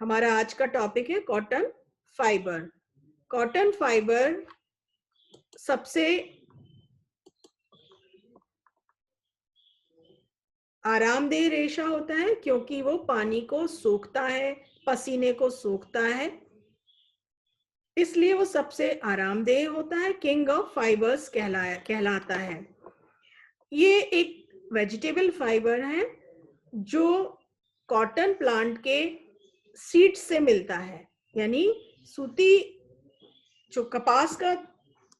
हमारा आज का टॉपिक है कॉटन फाइबर। कॉटन फाइबर सबसे आरामदेह रेशा होता है क्योंकि वो पानी को सोखता है, पसीने को सोखता है, इसलिए वो सबसे आरामदेह होता है। किंग ऑफ फाइबर्स कहलाता है। ये एक वेजिटेबल फाइबर है जो कॉटन प्लांट के सीड्स से मिलता है, यानी सूती जो कपास का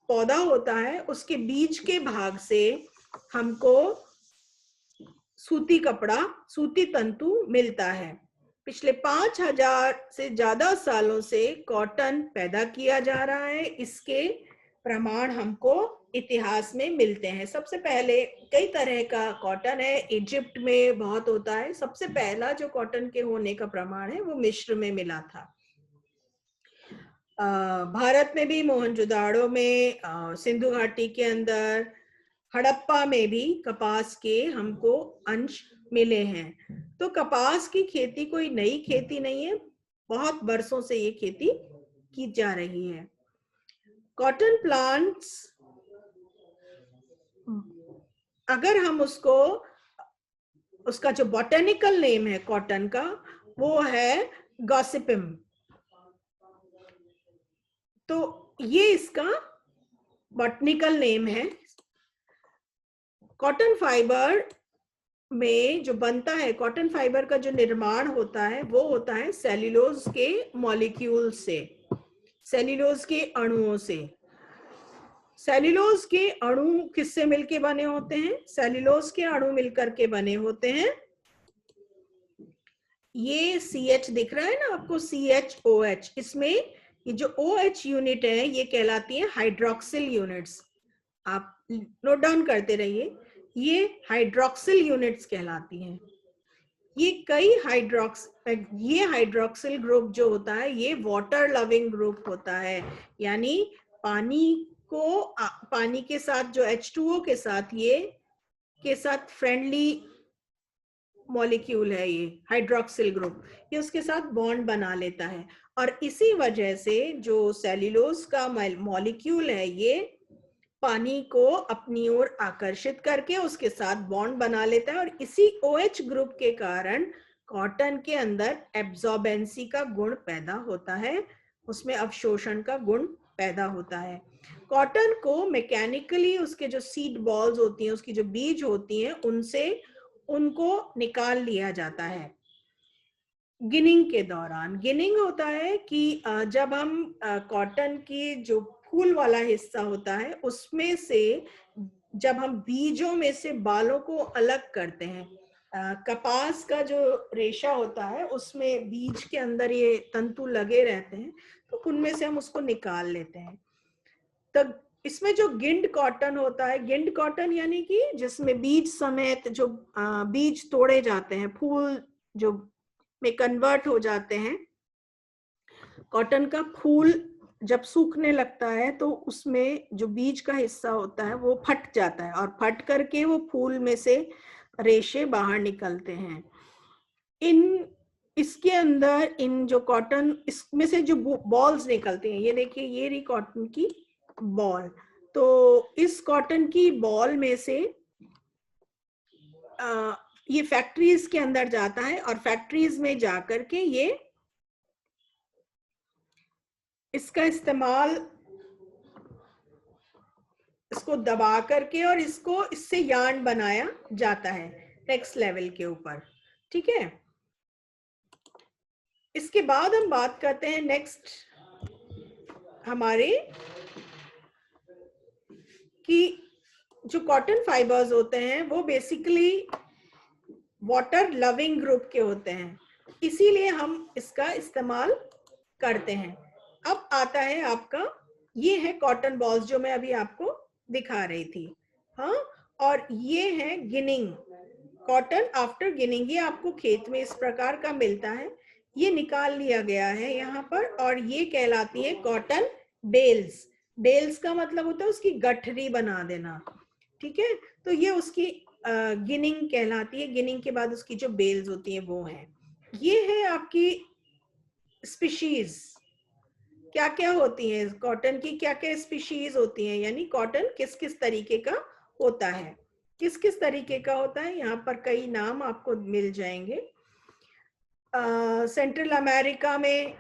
पौधा होता है उसके बीज के भाग से हमको सूती कपड़ा, सूती तंतु मिलता है। पिछले 5000 से ज्यादा सालों से कॉटन पैदा किया जा रहा है। इसके प्रमाण हमको इतिहास में मिलते हैं। सबसे पहले कई तरह का कॉटन है, इजिप्ट में बहुत होता है। सबसे पहला जो कॉटन के होने का प्रमाण है वो मिस्र में मिला था। भारत में भी मोहनजोदाड़ो में, सिंधु घाटी के अंदर, हड़प्पा में भी कपास के हमको अंश मिले हैं। तो कपास की खेती कोई नई खेती नहीं है, बहुत बरसों से ये खेती की जा रही है। कॉटन प्लांट्स, अगर हम उसका जो बॉटेनिकल नेम है कॉटन का वो है गॉसिपियम। तो ये इसका बॉटनिकल नेम है। कॉटन फाइबर में जो बनता है, कॉटन फाइबर का जो निर्माण होता है वो होता है सेल्यूलोज के मॉलिक्यूल से, सेल्यूलोज के अणुओं से। सेल्यूलोज के अणु किससे मिलके बने होते हैं? सेल्यूलोज के अणु मिलकर के बने होते हैं। ये CH दिख रहा है ना आपको, CHOH। इसमें ये जो OH यूनिट है ये कहलाती है हाइड्रोक्सिल यूनिट्स। आप नोट डाउन करते रहिए, ये हाइड्रोक्सिल यूनिट्स कहलाती हैं। ये हाइड्रोक्सिल ग्रुप जो होता है ये वाटर लविंग ग्रुप होता है, यानी पानी के साथ जो H2O के साथ फ्रेंडली मॉलिक्यूल है ये हाइड्रोक्सिल ग्रुप, ये उसके साथ बॉन्ड बना लेता है। और इसी वजह से जो सेल्यूलोज का मॉलिक्यूल है ये पानी को अपनी ओर आकर्षित करके उसके साथ बॉन्ड बना लेता है। और इसी OH ग्रुप के कारण कॉटन के अंदर एब्जॉर्बेंसी का गुण पैदा होता है, उसमें अवशोषण का गुण पैदा होता है। कॉटन को मैकेनिकली उसके जो सीड बॉल्स होती हैं, उसकी जो बीज होती हैं, उनको निकाल लिया जाता है गिनिंग के दौरान। गिनिंग होता है कि जब हम कॉटन की जो फूल वाला हिस्सा होता है उसमें से जब हम बीजों में से बालों को अलग करते हैं, कपास का जो रेशा होता है उसमें बीज के अंदर ये तंतु लगे रहते हैं, तो उनमें से हम उसको निकाल लेते हैं। तो इसमें जो गिंड कॉटन होता है, गिंड कॉटन यानी कि जिसमें बीज समेत जो बीज तोड़े जाते हैं, फूल जो में कन्वर्ट हो जाते हैं। कॉटन का फूल जब सूखने लगता है तो उसमें जो बीज का हिस्सा होता है वो फट जाता है और फट करके वो फूल में से रेशे बाहर निकलते हैं। इसके अंदर इन जो कॉटन, इसमें से जो बॉल्स निकलते हैं, ये देखिए ये रही कॉटन की बॉल। तो इस कॉटन की बॉल में से ये फैक्ट्रीज के अंदर जाता है और फैक्ट्रीज में जाकर के ये इसका इस्तेमाल, इसको दबा करके और इससे यार्न बनाया जाता है नेक्स्ट लेवल के ऊपर। ठीक है, इसके बाद हम बात करते हैं नेक्स्ट हमारे कि जो कॉटन फाइबर्स होते हैं वो बेसिकली वाटर लविंग ग्रुप के होते हैं, इसीलिए हम इसका इस्तेमाल करते हैं। अब आता है आपका, ये है कॉटन बॉल्स जो मैं अभी आपको दिखा रही थी। हाँ, और ये है गिनिंग, कॉटन आफ्टर गिनिंग। ये आपको खेत में इस प्रकार का मिलता है, ये निकाल लिया गया है यहाँ पर, और ये कहलाती है कॉटन बेल्स। बेल्स का मतलब होता है उसकी गठरी बना देना। ठीक है, तो ये उसकी गिनिंग कहलाती है। गिनिंग के बाद उसकी जो बेल्स होती है वो है। ये है आपकी स्पीशीज क्या क्या होती हैं, कॉटन की क्या क्या स्पीशीज होती हैं, यानी कॉटन किस किस तरीके का होता है, किस किस तरीके का होता है। यहाँ पर कई नाम आपको मिल जाएंगे। सेंट्रल अमेरिका में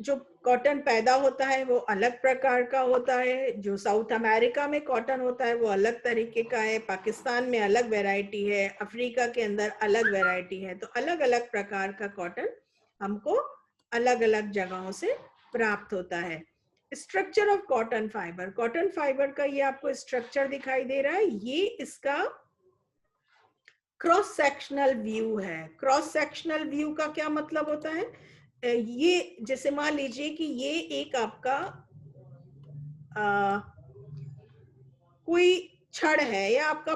जो कॉटन पैदा होता है वो अलग प्रकार का होता है, जो साउथ अमेरिका में कॉटन होता है वो अलग तरीके का है, पाकिस्तान में अलग वैरायटी है, अफ्रीका के अंदर अलग वैरायटी है। तो अलग अलग प्रकार का कॉटन हमको अलग अलग जगहों से प्राप्त होता है। Structure of cotton fibre, cotton fibre का ये आपको स्ट्रक्चर दिखाई दे रहा है, ये इसका क्रॉस सेक्शनल व्यू है। क्रॉस सेक्शनल व्यू का क्या मतलब होता है, ये जैसे मान लीजिए कि ये एक आपका कोई छड़ है या आपका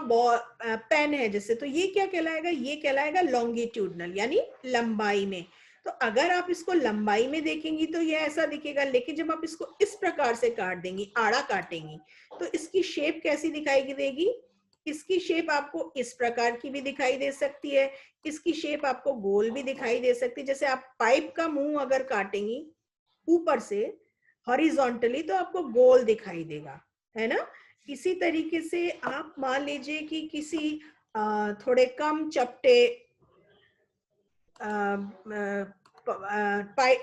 पेन है जैसे, तो ये क्या कहलाएगा, ये कहलाएगा लॉन्गिट्यूडनल यानी लंबाई में। तो अगर आप इसको लंबाई में देखेंगी तो ये ऐसा दिखेगा, लेकिन जब आप इसको इस प्रकार से काट देंगी, आड़ा काटेंगी, तो इसकी शेप कैसी दिखाई देगी, इसकी शेप आपको इस प्रकार की भी दिखाई दे सकती है, इसकी शेप आपको गोल भी दिखाई दे सकती है। जैसे आप पाइप का मुंह अगर काटेंगी ऊपर से हॉरिजॉन्टली तो आपको गोल दिखाई देगा, है ना। इसी तरीके से आप मान लीजिए कि किसी थोड़े कम चपटे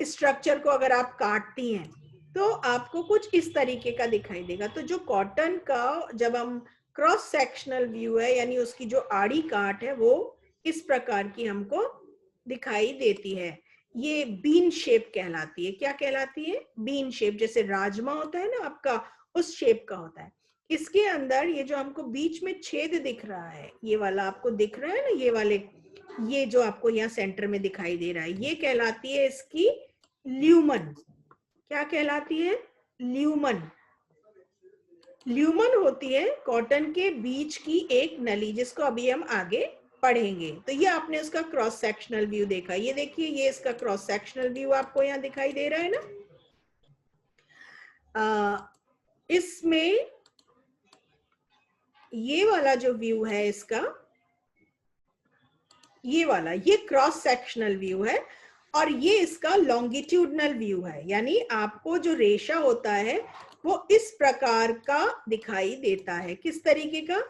स्ट्रक्चर को अगर आप काटती हैं तो आपको कुछ इस तरीके का दिखाई देगा। तो जो कॉटन का जब हम क्रॉस सेक्शनल व्यू है, यानी उसकी जो आड़ी काट है वो इस प्रकार की हमको दिखाई देती है। ये बीन शेप कहलाती है। क्या कहलाती है, बीन शेप। जैसे राजमा होता है ना आपका, उस शेप का होता है। इसके अंदर ये जो हमको बीच में छेद दिख रहा है, ये वाला आपको दिख रहा है ना, ये वाले, ये जो आपको यहाँ सेंटर में दिखाई दे रहा है, ये कहलाती है इसकी ल्यूमन। क्या कहलाती है, ल्यूमन। ल्यूमन होती है कॉटन के बीच की एक नली, जिसको अभी हम आगे पढ़ेंगे। तो ये आपने उसका क्रॉस सेक्शनल व्यू देखा, ये देखिए ये इसका क्रॉस सेक्शनल व्यू आपको यहाँ दिखाई दे रहा है ना। इसमें ये वाला जो व्यू है इसका, ये वाला, ये क्रॉस सेक्शनल व्यू है, और ये इसका लॉन्गिट्यूडनल व्यू है, यानी आपको जो रेशा होता है वो इस प्रकार का दिखाई देता है। किस तरीके का,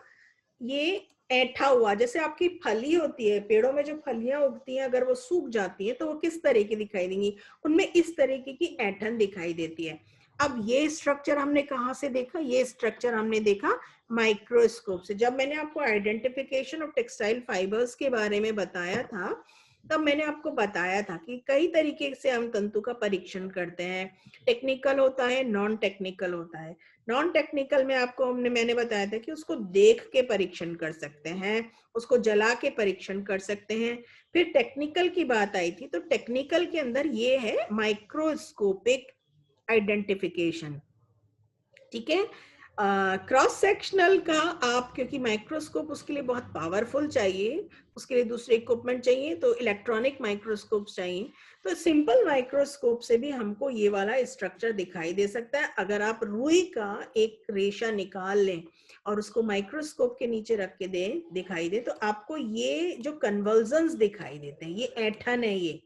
ये ऐठा हुआ, जैसे आपकी फली होती है, पेड़ों में जो फलियां उगती हैं अगर वो सूख जाती हैं तो वो किस तरह की दिखाई देंगी, उनमें इस तरीके की ऐठन दिखाई देती है। अब ये स्ट्रक्चर हमने कहाँ से देखा, ये स्ट्रक्चर हमने देखा माइक्रोस्कोप से। जब मैंने आपको आइडेंटिफिकेशन ऑफ टेक्सटाइल फाइबर्स के बारे में बताया था, तब मैंने आपको बताया था कि कई तरीके से हम तंतु का परीक्षण करते हैं। टेक्निकल होता है, नॉन टेक्निकल होता है। नॉन टेक्निकल में आपको मैंने बताया था कि उसको देख के परीक्षण कर सकते हैं, उसको जला के परीक्षण कर सकते हैं। फिर टेक्निकल की बात आई थी, तो टेक्निकल के अंदर ये है माइक्रोस्कोपिक आइडेंटिफिकेशन। ठीक है। क्रॉस सेक्शनल का आप, क्योंकि माइक्रोस्कोप उसके लिए बहुत पावरफुल चाहिए, उसके लिए दूसरे इक्विपमेंट चाहिए, तो इलेक्ट्रॉनिक माइक्रोस्कोप चाहिए। तो सिंपल माइक्रोस्कोप से भी हमको ये वाला स्ट्रक्चर दिखाई दे सकता है। अगर आप रुई का एक रेशा निकाल लें और उसको माइक्रोस्कोप के नीचे रख के दिखाई दे, तो आपको ये जो कन्वर्जन्स दिखाई देते हैं, ये ऐठन है ये।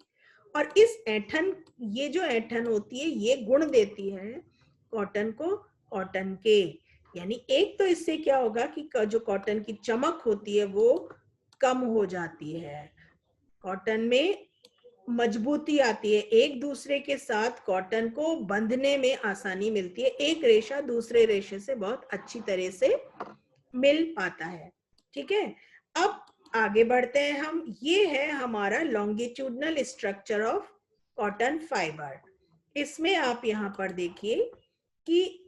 और इस ऐठन, ये जो ऐठन होती है ये गुण देती है कॉटन को, कॉटन के, यानी एक तो इससे क्या होगा कि जो कॉटन की चमक होती है वो कम हो जाती है, कॉटन में मजबूती आती है, एक दूसरे के साथ कॉटन को बंधने में आसानी मिलती है, एक रेशा दूसरे रेशे से बहुत अच्छी तरह से मिल पाता है। ठीक है, अब आगे बढ़ते हैं हम। ये है हमारा longitudinal structure of cotton fibre. इसमें आप यहाँ पर देखिए कि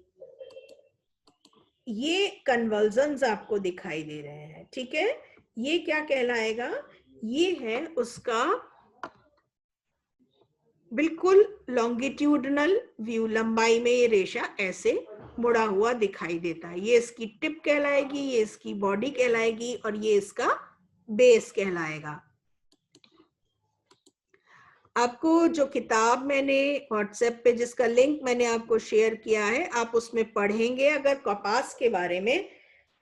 ये कन्वर्जन्स आपको दिखाई दे रहे हैं। ठीक है, ये क्या कहलाएगा, ये है उसका बिल्कुल लॉन्गिट्यूडनल व्यू, लंबाई में ये रेशा ऐसे मुड़ा हुआ दिखाई देता है। ये इसकी टिप कहलाएगी, ये इसकी बॉडी कहलाएगी, और ये इसका बेस कहलाएगा। आपको जो किताब मैंने व्हाट्सएप पे, जिसका लिंक मैंने आपको शेयर किया है, आप उसमें पढ़ेंगे अगर कपास के बारे में।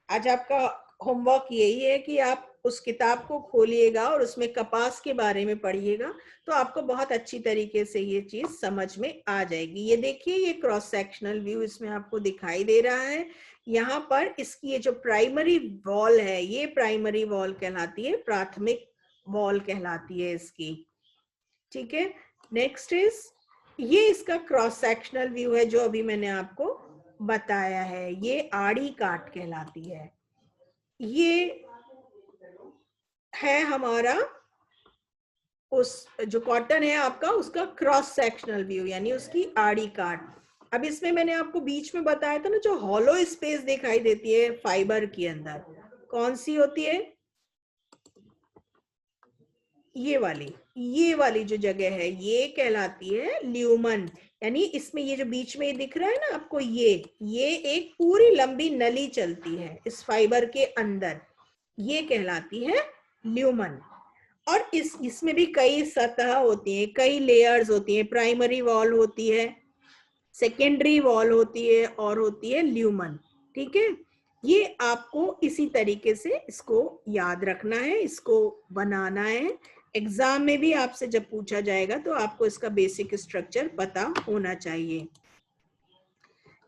आज आपका होमवर्क यही है कि आप उस किताब को खोलिएगा और उसमें कपास के बारे में पढ़िएगा तो आपको बहुत अच्छी तरीके से ये चीज समझ में आ जाएगी। ये देखिए, ये क्रॉस सेक्शनल व्यू इसमें आपको दिखाई दे रहा है। यहाँ पर इसकी ये जो प्राइमरी वॉल है, ये प्राइमरी वॉल कहलाती है, प्राथमिक वॉल कहलाती है इसकी। ठीक है, नेक्स्ट इज ये इसका क्रॉस सेक्शनल व्यू है जो अभी मैंने आपको बताया है, ये आड़ी काट कहलाती है। ये है हमारा उस जो कॉटन है आपका, उसका क्रॉस सेक्शनल व्यू यानी उसकी आड़ी काट। अब इसमें मैंने आपको बीच में बताया था ना, जो हॉलो स्पेस दिखाई देती है फाइबर के अंदर, कौन सी होती है? ये वाली जो जगह है ये कहलाती है ल्यूमन। यानी इसमें ये जो बीच में दिख रहा है ना आपको, ये एक पूरी लंबी नली चलती है इस फाइबर के अंदर, ये कहलाती है ल्यूमन। और इसमें भी कई सतह होती हैं, कई लेयर्स होती हैं। प्राइमरी वॉल होती है, सेकेंडरी वॉल होती है और होती है ल्यूमन। ठीक है, ये आपको इसी तरीके से इसको याद रखना है, इसको बनाना है। एग्जाम में भी आपसे जब पूछा जाएगा तो आपको इसका बेसिक स्ट्रक्चर पता होना चाहिए।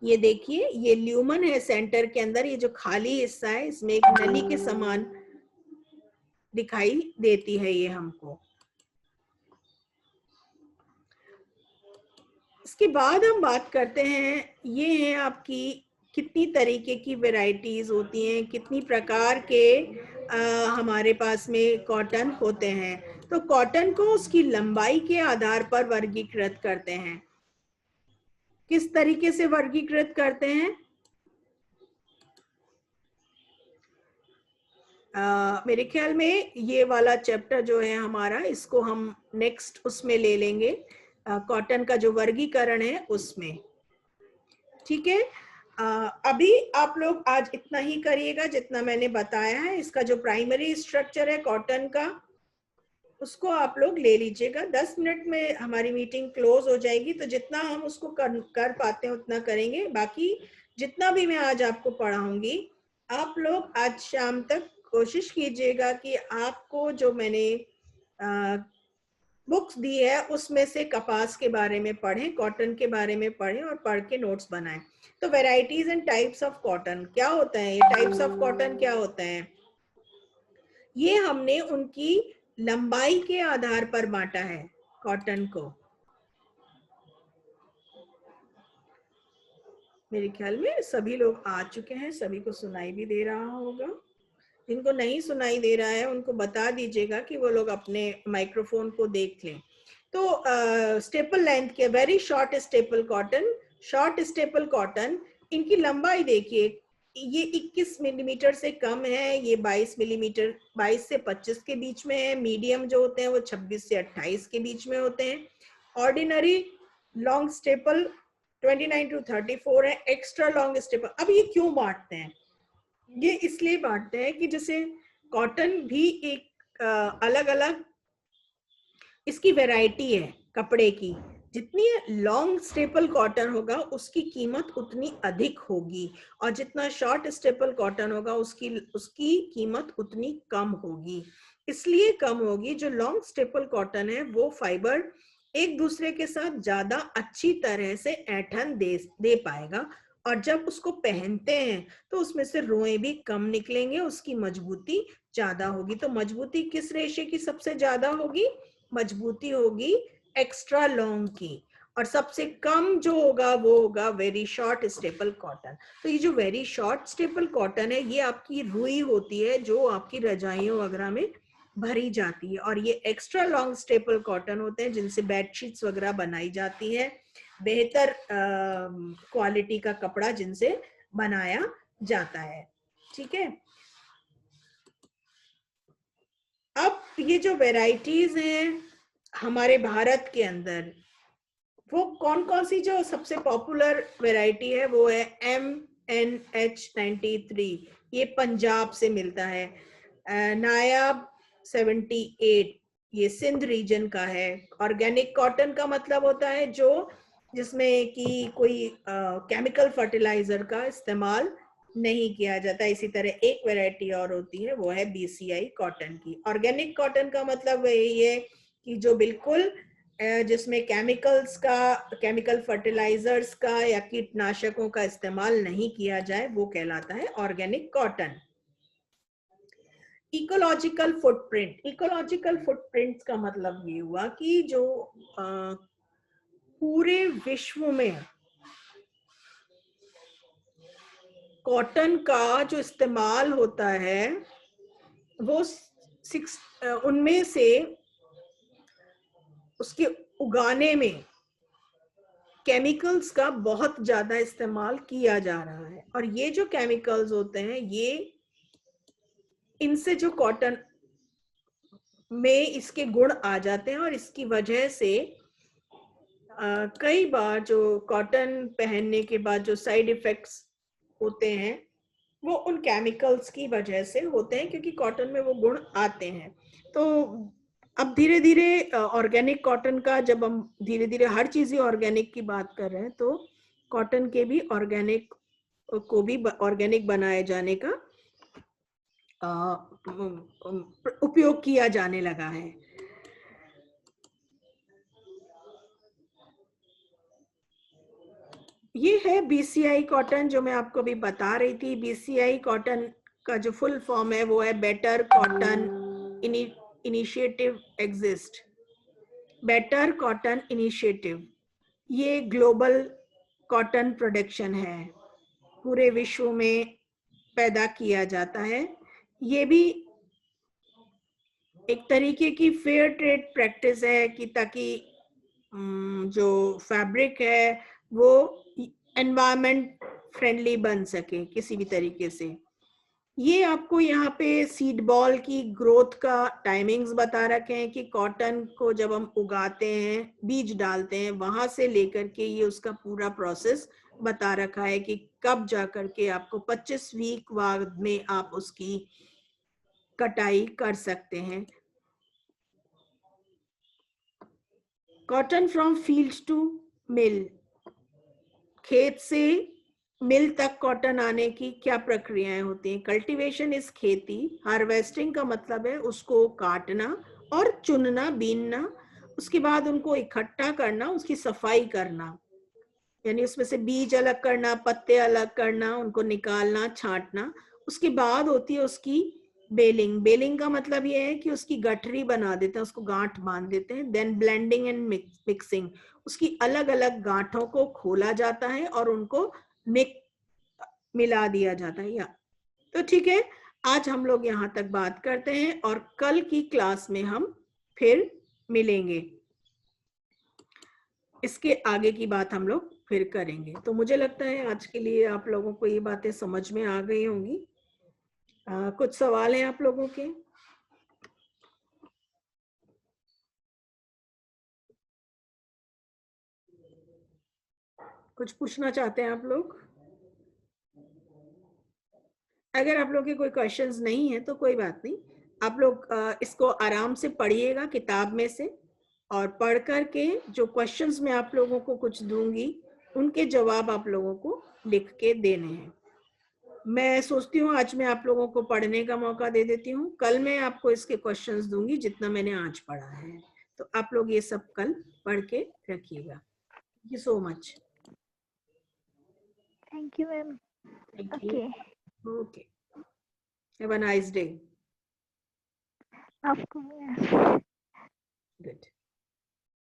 ये देखिए, ये ल्यूमन है सेंटर के अंदर, ये जो खाली हिस्सा है इसमें एक नली के समान दिखाई देती है ये हमको। इसके बाद हम बात करते हैं, ये है आपकी कितनी तरीके की वैरायटीज होती हैं, कितनी प्रकार के हमारे पास में कॉटन होते हैं। तो कॉटन को उसकी लंबाई के आधार पर वर्गीकृत करते हैं। किस तरीके से वर्गीकृत करते हैं? मेरे ख्याल में ये वाला चैप्टर जो है हमारा, इसको हम नेक्स्ट उसमें ले लेंगे, कॉटन का जो वर्गीकरण है उसमें। ठीक है, अभी आप लोग आज इतना ही करिएगा जितना मैंने बताया है। इसका जो प्राइमरी स्ट्रक्चर है कॉटन का, उसको आप लोग ले लीजिएगा। 10 मिनट में हमारी मीटिंग क्लोज हो जाएगी, तो जितना हम उसको कर पाते हैं उतना करेंगे। बाकी जितना भी मैं आज आपको पढ़ाऊंगी, आप लोग आज शाम तक कोशिश कीजिएगा कि आपको जो मैंने बुक्स दी है उसमें से कपास के बारे में पढ़ें, कॉटन के बारे में पढ़ें और पढ़ के नोट्स बनाएं। तो varieties and types of cotton क्या होता है, ये टाइप्स ऑफ कॉटन क्या होता है, ये हमने उनकी लंबाई के आधार पर बांटा है कॉटन को। मेरे ख्याल में सभी लोग आ चुके हैं, सभी को सुनाई भी दे रहा होगा। जिनको नहीं सुनाई दे रहा है उनको बता दीजिएगा कि वो लोग अपने माइक्रोफोन को देख लें। तो स्टेपल लेंथ के, very short staple cotton, short staple cotton, इनकी लंबाई देखिए, ये 21 मिलीमीटर से कम है, ये 22 मिलीमीटर, 22 से 25 के बीच में है। मीडियम जो होते हैं वो 26 से 28 के बीच में होते हैं। ऑर्डिनरी लॉन्ग स्टेपल 29 to 34 है। एक्स्ट्रा लॉन्ग स्टेपल, अब ये क्यों बांटते हैं? ये इसलिए बांटते हैं कि जैसे कॉटन भी एक अलग अलग इसकी वैरायटी है कपड़े की। जितनी लॉन्ग स्टेपल कॉटन होगा उसकी कीमत उतनी अधिक होगी, और जितना शॉर्ट स्टेपल कॉटन होगा उसकी कीमत उतनी कम होगी। इसलिए कम होगी, जो लॉन्ग स्टेपल कॉटन है वो फाइबर एक दूसरे के साथ ज्यादा अच्छी तरह से ऐंठन दे पाएगा, और जब उसको पहनते हैं तो उसमें से रोएं भी कम निकलेंगे, उसकी मजबूती ज्यादा होगी। तो मजबूती किस रेशे की सबसे ज्यादा होगी? मजबूती होगी एक्स्ट्रा लॉन्ग की, और सबसे कम जो होगा वो होगा वेरी शॉर्ट स्टेपल कॉटन। तो ये जो वेरी शॉर्ट स्टेपल कॉटन है, ये आपकी रुई होती है जो आपकी रजाइयों वगैरह में भरी जाती है, और ये एक्स्ट्रा लॉन्ग स्टेपल कॉटन होते हैं जिनसे बेडशीट्स वगैरह बनाई जाती है, बेहतर क्वालिटी का कपड़ा जिनसे बनाया जाता है। ठीक है, अब ये जो वैरायटीज हैं हमारे भारत के अंदर, वो कौन कौन सी जो सबसे पॉपुलर वैरायटी है वो है MNH93, ये पंजाब से मिलता है। नायाब 78, ये सिंध रीजन का है। ऑर्गेनिक कॉटन का मतलब होता है जो जिसमें कि कोई केमिकल फर्टिलाइजर का इस्तेमाल नहीं किया जाता। इसी तरह एक वैरायटी और होती है, वो है BCI कॉटन की। ऑर्गेनिक कॉटन का मतलब यही है कि जो बिल्कुल जिसमें केमिकल फर्टिलाइजर्स का या कीटनाशकों का इस्तेमाल नहीं किया जाए, वो कहलाता है ऑर्गेनिक कॉटन। इकोलॉजिकल फुटप्रिंट का मतलब ये हुआ कि जो पूरे विश्व में कॉटन का जो इस्तेमाल होता है, वो उनमें से उसके उगाने में केमिकल्स का बहुत ज्यादा इस्तेमाल किया जा रहा है। और ये जो केमिकल्स होते हैं, ये इनसे जो कॉटन में इसके गुण आ जाते हैं, और इसकी वजह से कई बार जो कॉटन पहनने के बाद जो साइड इफेक्ट्स होते हैं, वो उन केमिकल्स की वजह से होते हैं, क्योंकि कॉटन में वो गुण आते हैं। तो अब धीरे धीरे ऑर्गेनिक कॉटन का, जब हम धीरे धीरे हर चीज ऑर्गेनिक की बात कर रहे हैं, तो कॉटन के भी ऑर्गेनिक बनाए जाने का उपयोग किया जाने लगा है। ये है BCI कॉटन, जो मैं आपको अभी बता रही थी। BCI कॉटन का जो फुल फॉर्म है, वो है better cotton initiative exist. Better cotton initiative, ये ग्लोबल कॉटन प्रोडक्शन है, पूरे विश्व में पैदा किया जाता है। ये भी एक तरीके की फेयर ट्रेड प्रैक्टिस है, कि ताकि जो फैब्रिक है वो एनवायरमेंट फ्रेंडली बन सके किसी भी तरीके से। ये आपको यहाँ पे सीड बॉल की ग्रोथ का टाइमिंग्स बता रखे हैं, कि कॉटन को जब हम उगाते हैं, बीज डालते हैं, वहां से लेकर के ये उसका पूरा प्रोसेस बता रखा है, कि कब जाकर के आपको 25 वीक बाद में आप उसकी कटाई कर सकते हैं। कॉटन फ्रॉम फील्ड टू मिल, खेत से मिल तक कॉटन आने की क्या प्रक्रियाएं होती हैं। कल्टीवेशन इज खेती, हार्वेस्टिंग का मतलब है उसको काटना और चुनना, बीनना, उसके बाद उनको इकट्ठा करना, उसकी सफाई करना, यानी उसमें से बीज अलग करना, पत्ते अलग करना, उनको निकालना, छांटना। उसके बाद होती है उसकी बेलिंग। बेलिंग का मतलब ये है कि उसकी गठरी बना देते हैं, उसको गांठ बांध देते हैं। देन ब्लेंडिंग एंड मिक्सिंग, उसकी अलग अलग गांठों को खोला जाता है और उनको मिला दिया जाता है। या तो ठीक है, आज हम लोग यहाँ तक बात करते हैं, और कल की क्लास में हम फिर मिलेंगे, इसके आगे की बात हम लोग फिर करेंगे। तो मुझे लगता है आज के लिए आप लोगों को ये बातें समझ में आ गई होंगी। कुछ सवाल हैं आप लोगों के? कुछ पूछना चाहते हैं आप लोग? अगर आप लोग के कोई क्वेश्चंस नहीं है तो कोई बात नहीं, आप लोग इसको आराम से पढ़िएगा किताब में से, और पढ़ करके जो क्वेश्चंस मैं आप लोगों को कुछ दूंगी, उनके जवाब आप लोगों को लिख के देने हैं। मैं सोचती हूँ आज मैं आप लोगों को पढ़ने का मौका दे देती हूँ, कल मैं आपको इसके क्वेश्चंस दूंगी जितना मैंने आज पढ़ा है। तो आप लोग ये सब कल पढ़ के रखिएगा। Thank you so much. Thank you, ma'am. Thank you. Okay. Okay, have a nice day. Of course. Good.